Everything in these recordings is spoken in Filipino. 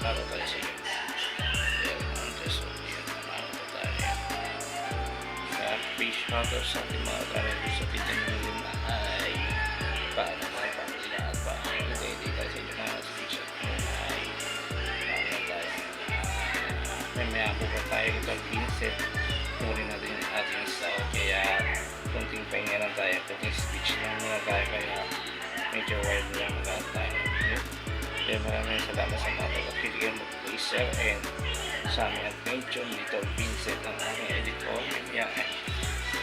para tayo sa inyo. Yan, ang just so yun, ano tayo yan. Kaya fish hunter sa ating mga karagos sa titin nyo na ay paano tayo pamilya at paano hindi tayo sa inyo mga fish at ay paano tayo. May ako pa tayo itong pinset. Kunin natin yung ating style kaya kunting pahinga lang tayo, kunting speech lang muna tayo kaya medyo wild lang lahat tayo. Kaya maraming salamat sa mga pagkakiligyan mo Blazer and sa aming adventure Little Vincent ang aming editor. Mamaya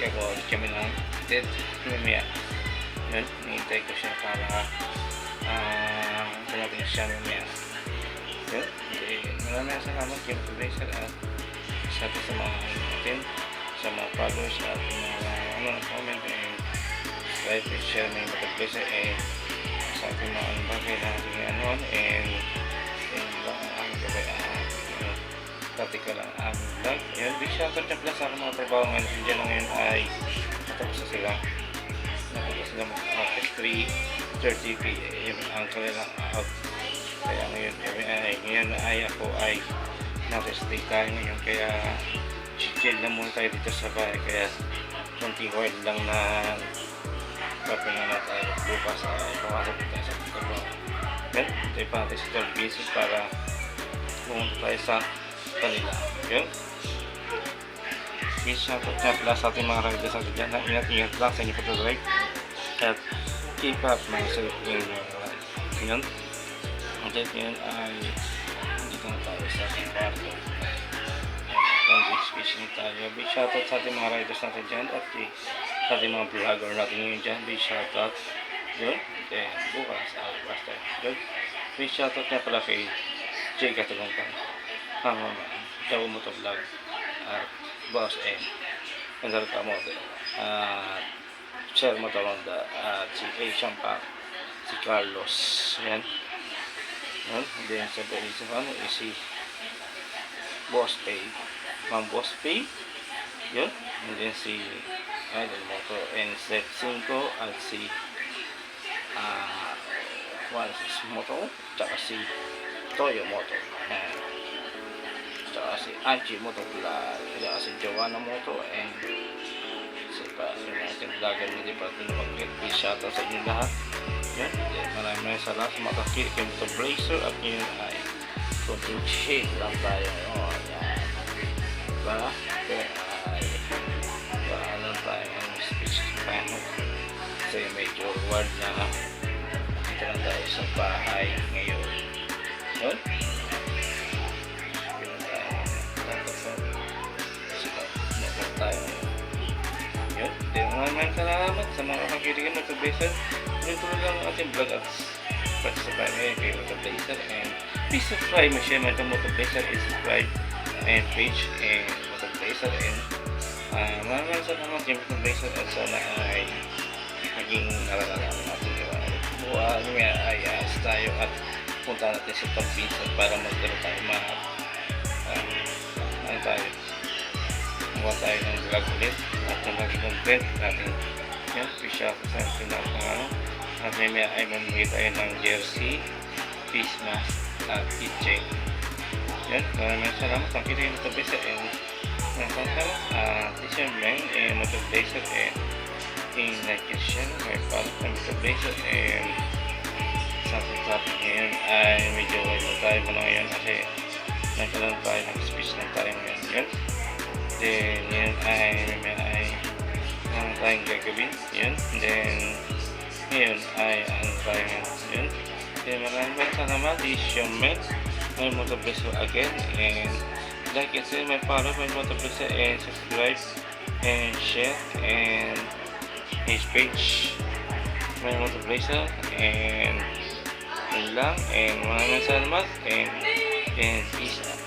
gagawa ulit kami ng edit. Mamaya yun, nihintay ko siya para dumating siya mamaya. Yun, maraming salamat kay Blazer at sa atin sa mga natin, sa mga followers at mga comment and like and share na yung Blazer and sa ating mga bagay na ating and lang ang aming gabay tatika lang ang aming vlog. Yan, big shoutout na pala sa aking mga trabaho ngayon dyan na ngayon ay natapos na sila mag-office 3:30 p.m. ang kanilang out. Kaya ngayon ay ako ay na-rest day tayo ngayon kaya chill na muna tayo dito sa bahay kaya konting oil lang na papahinga na tayo bukas ay pumasok tayo sa trabaho. Yan, tayo pa natin sa 12 pieces para pumunta tayo sa kanila. Yan, please shoutout nga pala sa ating mga riders natin dyan na ingat-ingat lang sa inyo pag-drive at keep up mga self-care yan. Ang dahil ngayon ay dito na tayo sa ating kwarto. Fishing tayo. Big shoutout sa ating mga riders natin dyan at sa ating mga vlogger natin ngayon dyan. Big shoutout yun. Then bukas basta yun. Big shoutout nga pala kay Jay Katulungkan, Jawa Motovlog at Boss M Andal Kamote at Sir Motoronda at si A. Champak, si Carlos yan. Then sa isa is si Boss Pay, Ma'am Boss Pay yun. And then si Idol Moto and Step 5 at si Juanes Moto tsaka si Toyo Moto tsaka si Angie Moto Vlog tsaka si Joanna Moto and si pa yung ating vlogger hindi pa ito mag-get please shoutout sa inyo lahat yun. Maraming salamat sa mga kakili kay Moto Blazer at yun ay konting shade lang tayo ngayon yan diba kaya ay lang tayo ng speech time kasi medyo word na dito lang tayo sa bahay ngayon yun tayo yun. Maraming salamat sa mga kakiligan ng Blazer. Tuloy lang ang ating vlog at participate ngayon kay Moto Blazer and please subscribe mo share mo itong Moto Blazer and subscribe and page and Moto Blazer and maraming salamat kay Moto Blazer at sana ay maging naranasan natin buwan nga ay tayo at punta natin sa Top Vincent para magkaroon tayo tayo gawa tayo ng vlog ulit at ng lagi content natin yan, fish out sa pinapangano at may ay mamigay tayo ng jersey, face mask at keychain yan, maraming salamat ang kita yung Moto Blazer and t-shirt lang Moto Blazer and in like and share may palat ng Moto Blazer and sa ating ngayon ay medyo wala tayo muna ngayon kasi nagkaroon tayo ng speech lang tayo ngayon yun. Then yun ay meron tayong gagawin yun. Then yun ay tayo yun. Then maraming salamat. This is your mate my Moto Blazer again and like and share my follow my Moto Blazer and subscribe and share and his page my Moto Blazer and yun lang and maraming salamat and peace out.